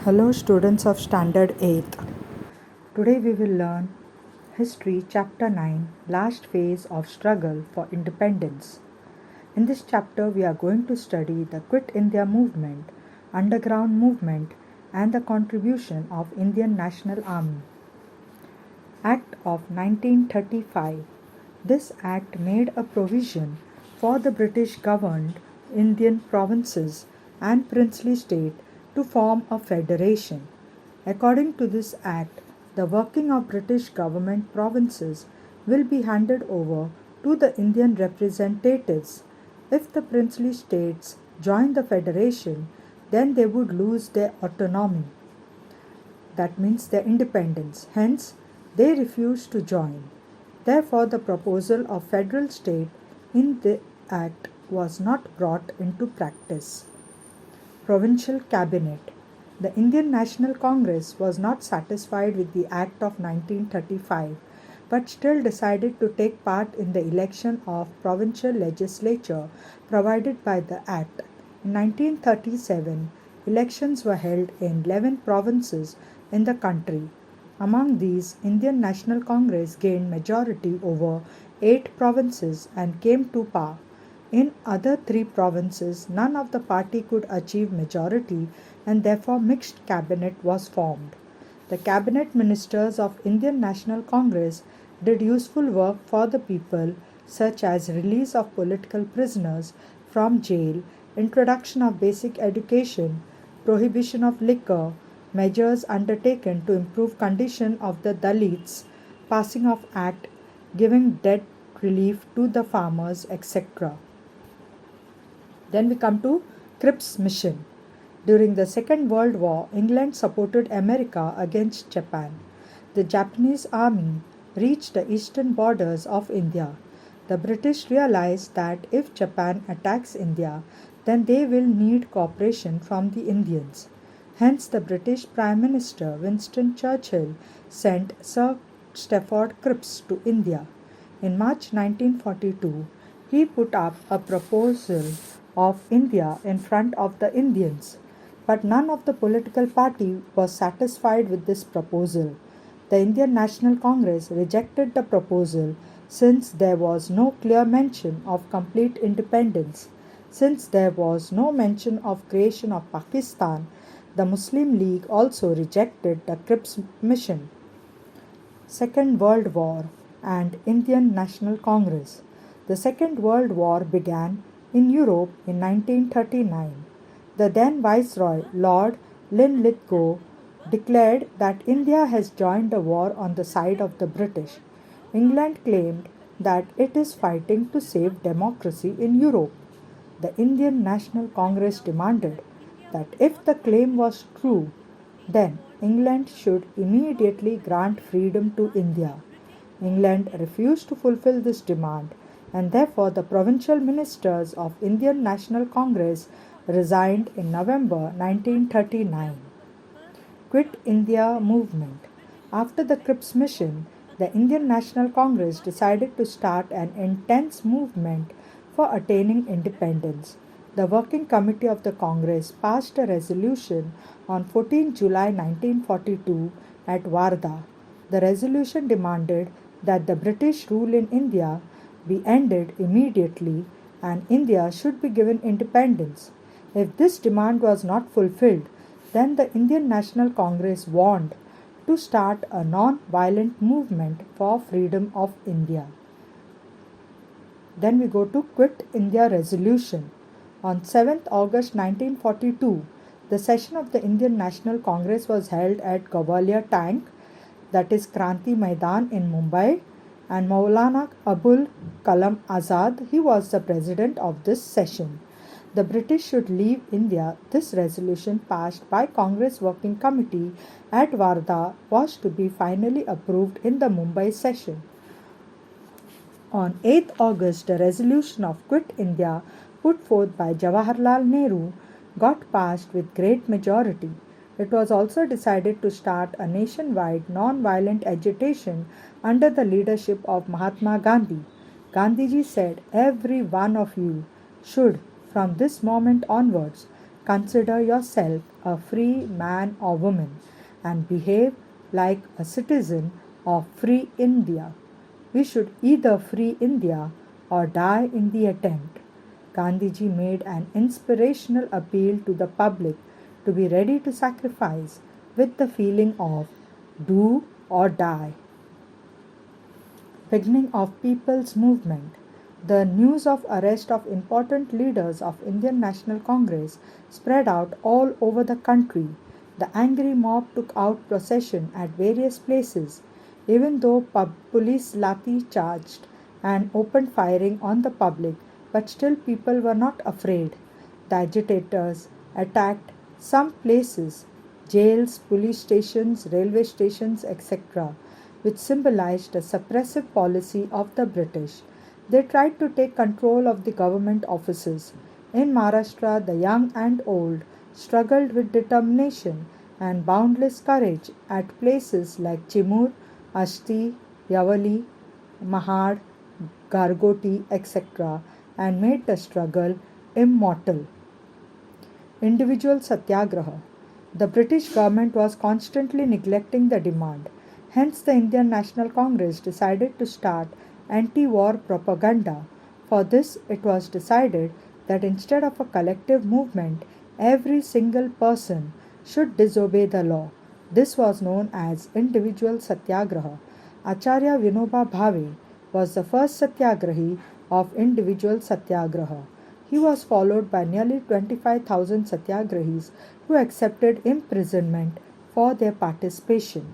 Hello students of Standard 8th. Today we will learn History Chapter 9, Last Phase of Struggle for Independence. In this chapter we are going to study the Quit India movement, underground movement and the contribution of Indian National Army. Act of 1935. This act made a provision for the British governed Indian provinces and princely state to form a federation. According to this act, the working of British government provinces will be handed over to the Indian representatives. If the princely states join the federation, then they would lose their autonomy. That means their independence. Hence, they refused to join. Therefore, the proposal of federal state in the act was not brought into practice. Provincial Cabinet. The Indian National Congress was not satisfied with the Act of 1935, but still decided to take part in the election of provincial legislature provided by the Act. In 1937, elections were held in 11 provinces in the country. Among these, Indian National Congress gained majority over 8 provinces and came to power. In other 3 provinces, none of the party could achieve majority and therefore mixed cabinet was formed. The cabinet ministers of Indian National Congress did useful work for the people, such as release of political prisoners from jail, introduction of basic education, prohibition of liquor, measures undertaken to improve condition of the Dalits, passing of act giving debt relief to the farmers, etc. Then we come to Cripps Mission. During the Second World War, England supported America against Japan. The Japanese army reached the eastern borders of India. The British realized that if Japan attacks India, then they will need cooperation from the Indians. Hence, the British Prime Minister Winston Churchill sent Sir Stafford Cripps to India. In March 1942, he put up a proposal of India in front of the Indians, but none of the political party was satisfied with this proposal. The Indian National Congress rejected the proposal since there was no clear mention of complete independence. Since there was no mention of creation of Pakistan, the Muslim League also rejected the Cripps Mission. Second World War and Indian National Congress. The Second World War began in Europe in 1939. The then Viceroy, Lord Linlithgow, declared that India has joined the war on the side of the British. England claimed that it is fighting to save democracy in Europe. The Indian National Congress demanded that if the claim was true, then England should immediately grant freedom to India. England refused to fulfill this demand, and therefore the provincial ministers of Indian National Congress resigned in November 1939. Quit India movement. After the Cripps Mission, the Indian National Congress decided to start an intense movement for attaining independence. The Working Committee of the Congress passed a resolution on 14 July 1942 at Wardha. The resolution demanded that the British rule in India be ended immediately and India should be given independence. If this demand was not fulfilled, then the Indian National Congress warned to start a non-violent movement for freedom of India. Then we go to Quit India Resolution. On 7th August 1942, the session of the Indian National Congress was held at Gwalior Tank, that is Kranti Maidan in Mumbai, and Maulana Abul Kalam Azad, he was the president of this session. The British should leave India. This resolution passed by Congress Working Committee at Wardha was to be finally approved in the Mumbai session. On 8th August, the resolution of Quit India put forth by Jawaharlal Nehru got passed with great majority. It was also decided to start a nationwide non-violent agitation under the leadership of Mahatma Gandhi. Gandhiji said, "Every one of you should, from this moment onwards, consider yourself a free man or woman and behave like a citizen of free India. We should either free India or die in the attempt. Gandhiji made an inspirational appeal to the public to be ready to sacrifice with the feeling of do or die. Beginning of People's Movement. The news of arrest of important leaders of Indian National Congress spread out all over the country. The angry mob took out procession at various places, even though police lathi charged and opened firing on the public, but still people were not afraid. The agitators attacked some places, jails, police stations, railway stations, etc., which symbolized the suppressive policy of the British. They tried to take control of the government offices. In Maharashtra, the young and old struggled with determination and boundless courage at places like Chimur, Ashti, Yavali, Mahad, Gargoti, etc., and made the struggle immortal. Individual Satyagraha. The British government was constantly neglecting the demand. Hence, the Indian National Congress decided to start anti-war propaganda. For this, it was decided that instead of a collective movement, every single person should disobey the law. This was known as individual satyagraha. Acharya Vinoba Bhave was the first satyagrahi of individual satyagraha. He was followed by nearly 25,000 satyagrahis who accepted imprisonment for their participation.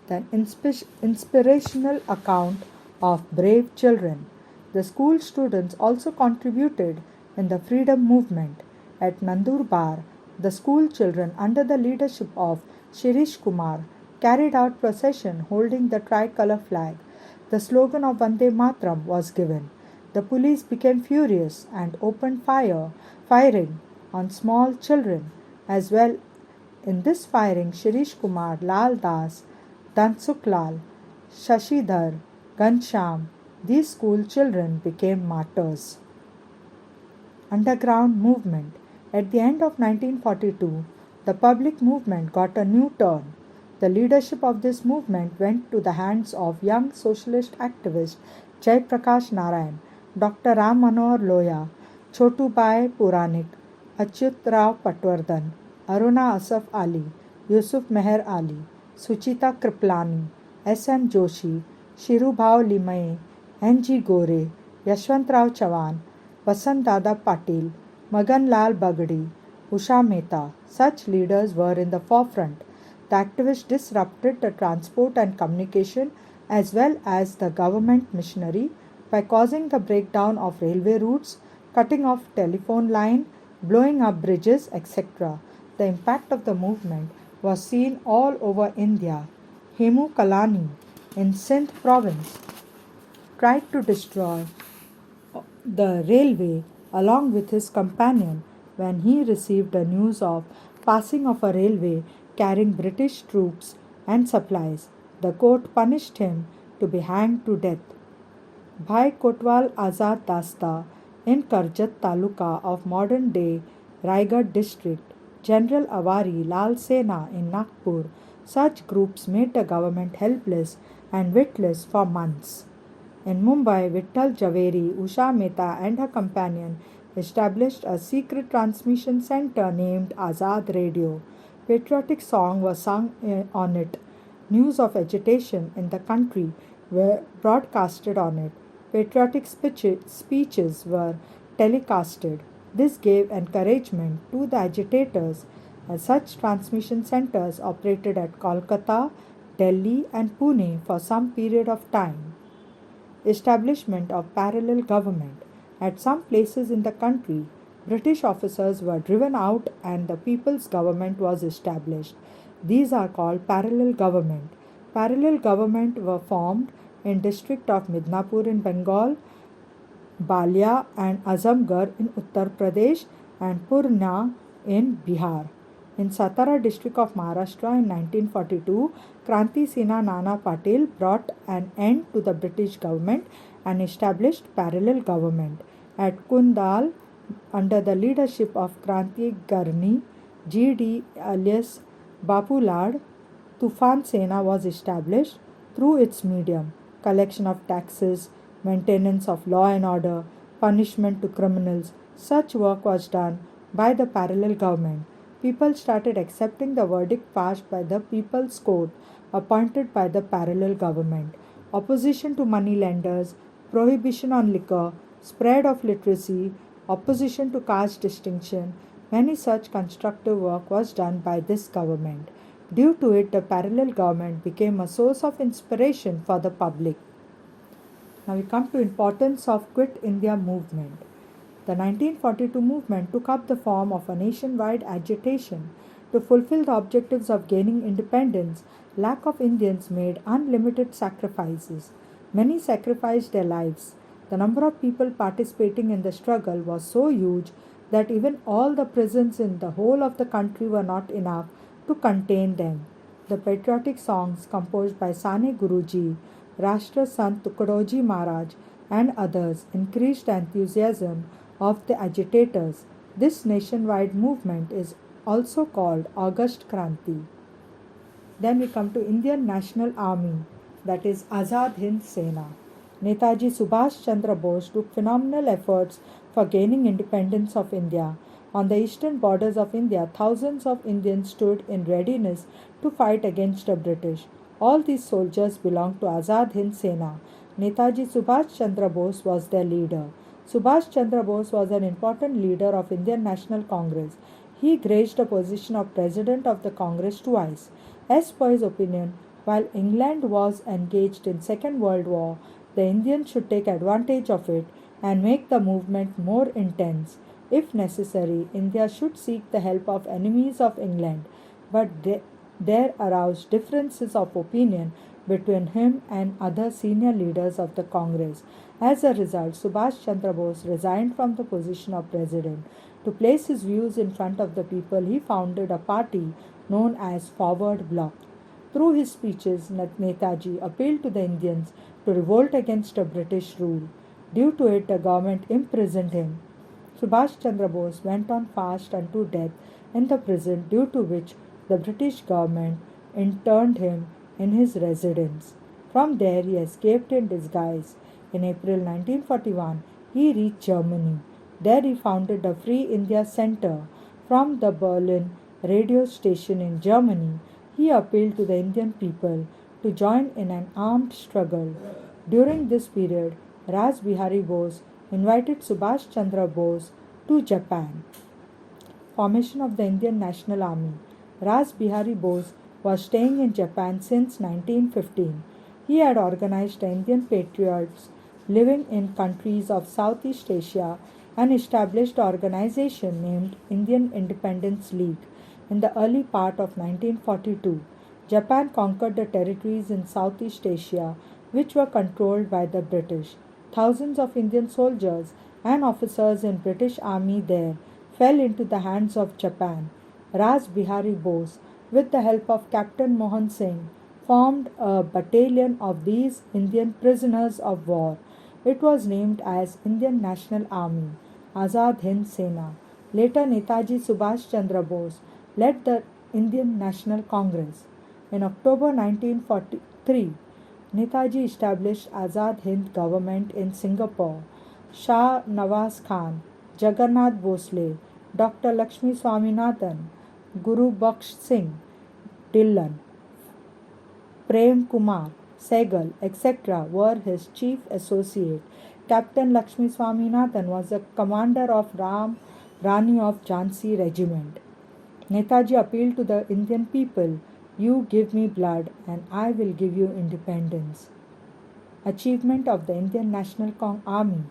Then inspirational account of brave children. The school students also contributed in the freedom movement. At Nandurbar, the school children under the leadership of Shirish Kumar carried out procession holding the tricolour flag. The slogan of Vande Matram was given. The police became furious and opened firing on small children as well. In this firing, Shirish Kumar, Lal Das, Dhansukh Lal, Shashidhar, Ghanshyam, these school children became martyrs. Underground movement. At the end of 1942, the public movement got a new turn. The leadership of this movement went to the hands of young socialist activist Jai Prakash Narayan, Dr. Ram Manohar Loya, Chotubai Puranik, Achyut Rao Patwardhan, Aruna Asaf Ali, Yusuf Meher Ali, Suchita Kriplani, S.M. Joshi, Shirubhau Limaye, N.G. Gore, Yashwantrao Chavan, Vasant Dada Patil, Magan Lal Bagdi, Usha Mehta. Such leaders were in the forefront. The activists disrupted the transport and communication as well as the government machinery by causing the breakdown of railway routes, cutting off telephone line, blowing up bridges, etc. The impact of the movement was seen all over India. Hemu Kalani in Sindh province tried to destroy the railway along with his companion when he received the news of passing of a railway carrying British troops and supplies. The court punished him to be hanged to death. Bhai Kotwal Azad Dasta in Karjat Taluka of modern-day Raigad district, General Avari Lal Sena in Nagpur, such groups made the government helpless and witless for months. In Mumbai, Vittal Javeri, Usha Mehta and her companion established a secret transmission center named Azad Radio. Patriotic song was sung on it. News of agitation in the country were broadcasted on it. Patriotic speeches were telecasted. This gave encouragement to the agitators as such transmission centers operated at Kolkata, Delhi and Pune for some period of time. Establishment of parallel government. At some places in the country, British officers were driven out and the people's government was established. These are called parallel government. Parallel government were formed in district of Midnapur in Bengal, Balia and Azamgarh in Uttar Pradesh and Purnia in Bihar. In Satara district of Maharashtra in 1942, Kranti Sena Nana Patil brought an end to the British government and established parallel government. At Kundal, under the leadership of Kranti Garni, G.D. alias Bapu Lad, Tufan Sena was established through its medium collection of taxes, maintenance of law and order, punishment to criminals. Such work was done by the parallel government. People started accepting the verdict passed by the People's Court appointed by the parallel government. Opposition to money lenders, prohibition on liquor, spread of literacy, opposition to caste distinction, many such constructive work was done by this government. Due to it, the parallel government became a source of inspiration for the public. Now we come to importance of Quit India movement. The 1942 movement took up the form of a nationwide agitation to fulfill the objectives of gaining independence. Lack of Indians made unlimited sacrifices. Many sacrificed their lives. The number of people participating in the struggle was so huge that even all the prisons in the whole of the country were not enough to contain them. The patriotic songs composed by Sane Guruji, Rashtra Sant Tukadoji Maharaj, and others increased the enthusiasm of the agitators. This nationwide movement is also called August Kranti. Then we come to Indian National Army, that is Azad Hind Sena. Netaji Subhash Chandra Bose took phenomenal efforts for gaining independence of India. On the eastern borders of India, thousands of Indians stood in readiness to fight against the British. All these soldiers belonged to Azad Hind Sena. Netaji Subhash Chandra Bose was their leader. Subhash Chandra Bose was an important leader of Indian National Congress. He graced the position of President of the Congress twice. As per his opinion, while England was engaged in Second World War, the Indians should take advantage of it and make the movement more intense. If necessary, India should seek the help of enemies of England, but there arose differences of opinion between him and other senior leaders of the Congress. As a result, Subhash Chandra Bose resigned from the position of president. To place his views in front of the people, he founded a party known as Forward Bloc. Through his speeches, Netaji appealed to the Indians to revolt against the British rule. Due to it, the government imprisoned him. Subhash Chandra Bose went on fast unto death in the prison, due to which the British government interned him in his residence. From there, he escaped in disguise. In April 1941, he reached Germany. There, he founded the Free India Center. From the Berlin radio station in Germany, he appealed to the Indian people to join in an armed struggle. During this period, Ras Bihari Bose invited Subhash Chandra Bose to Japan. Formation of the Indian National Army. Ras Bihari Bose was staying in Japan since 1915. He had organized the Indian patriots living in countries of Southeast Asia and established an organization named Indian Independence League. In the early part of 1942, Japan conquered the territories in Southeast Asia which were controlled by the British. Thousands of Indian soldiers and officers in British Army there fell into the hands of Japan. Ras Bihari Bose, with the help of Captain Mohan Singh, formed a battalion of these Indian prisoners of war. It was named as Indian National Army, Azad Hind Sena. Later, Netaji Subhash Chandra Bose led the Indian National Congress. In October 1943, Netaji established Azad Hind government in Singapore. Shah Nawaz Khan, Jagannath Bosle, Dr. Lakshmi Swaminathan, Guru Baksh Singh, Dhillon, Prem Kumar, Sehgal, etc. were his chief associate. Captain Lakshmi Swaminathan was the commander of Rani of Jhansi regiment. Netaji appealed to the Indian people, "You give me blood and I will give you independence." Achievement of the Indian National Army.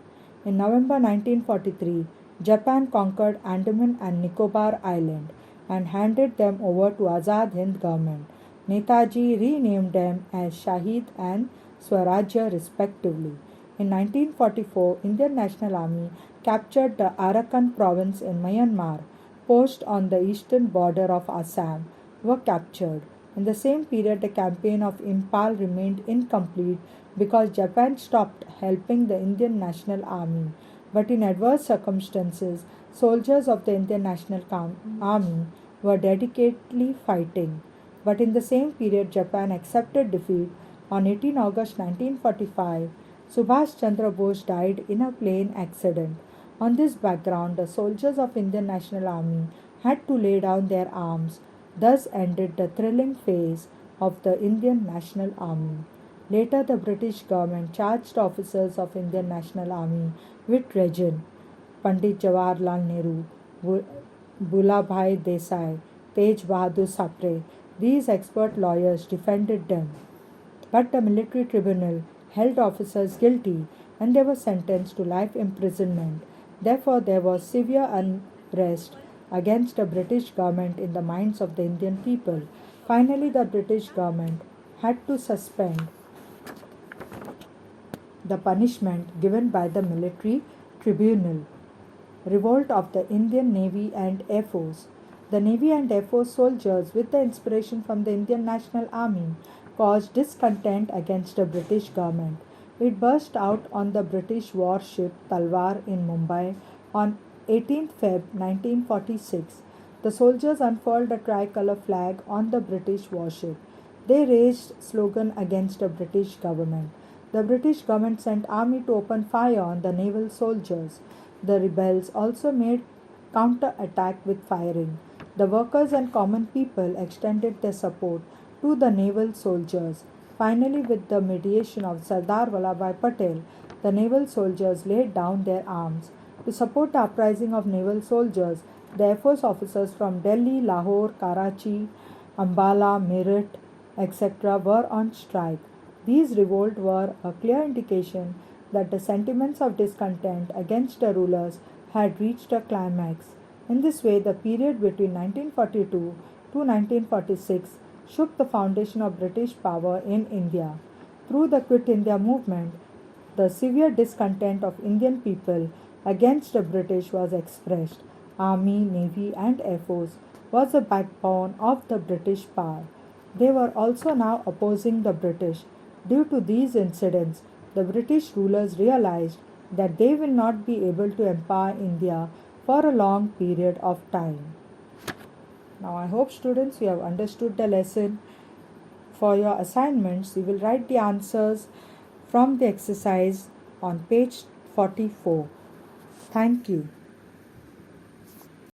In November 1943, Japan conquered Andaman and Nicobar Island and handed them over to Azad Hind government. Netaji renamed them as Shahid and Swarajya respectively. In 1944, Indian National Army captured the Arakan province in Myanmar. Posts on the eastern border of Assam were captured. In the same period, the campaign of Impal remained incomplete because Japan stopped helping the Indian National Army. but in adverse circumstances, soldiers of the Indian National Army were dedicatedly fighting. But in the same period, Japan accepted defeat. On 18 August 1945, Subhash Chandra Bose died in a plane accident. On this background, the soldiers of Indian National Army had to lay down their arms. Thus ended the thrilling phase of the Indian National Army. Later, the British government charged officers of Indian National Army with treason. Pandit Jawaharlal Nehru, Bhulabhai Desai, Tej Bahadur Sapre, these expert lawyers defended them. But the military tribunal held officers guilty and they were sentenced to life imprisonment. Therefore, there was severe unrest against the British government in the minds of the Indian people. Finally, the British government had to suspend the punishment given by the military tribunal. Revolt of the Indian Navy and Air Force. The Navy and Air Force soldiers, with the inspiration from the Indian National Army, caused discontent against the British government. It burst out on the British warship Talwar in Mumbai on 18th Feb 1946. The soldiers unfurled a tricolour flag on the British warship. They raised slogan against the British government. The British government sent army to open fire on the naval soldiers. The rebels also made counter-attack with firing. The workers and common people extended their support to the naval soldiers. Finally, with the mediation of Sardar Vallabhbhai Patel, the naval soldiers laid down their arms. To support the uprising of naval soldiers, the Air Force officers from Delhi, Lahore, Karachi, Ambala, Meerut, etc. were on strike. These revolts were a clear indication that the sentiments of discontent against the rulers had reached a climax. In this way, the period between 1942 to 1946 shook the foundation of British power in India. Through the Quit India movement, the severe discontent of Indian people against the British was expressed. Army, Navy, and Air Force was the backbone of the British power. They were also now opposing the British. Due to these incidents, the British rulers realized that they will not be able to empower India for a long period of time. Now I hope students you have understood the lesson. For your assignments, you will write the answers from the exercise on page 44. Thank you.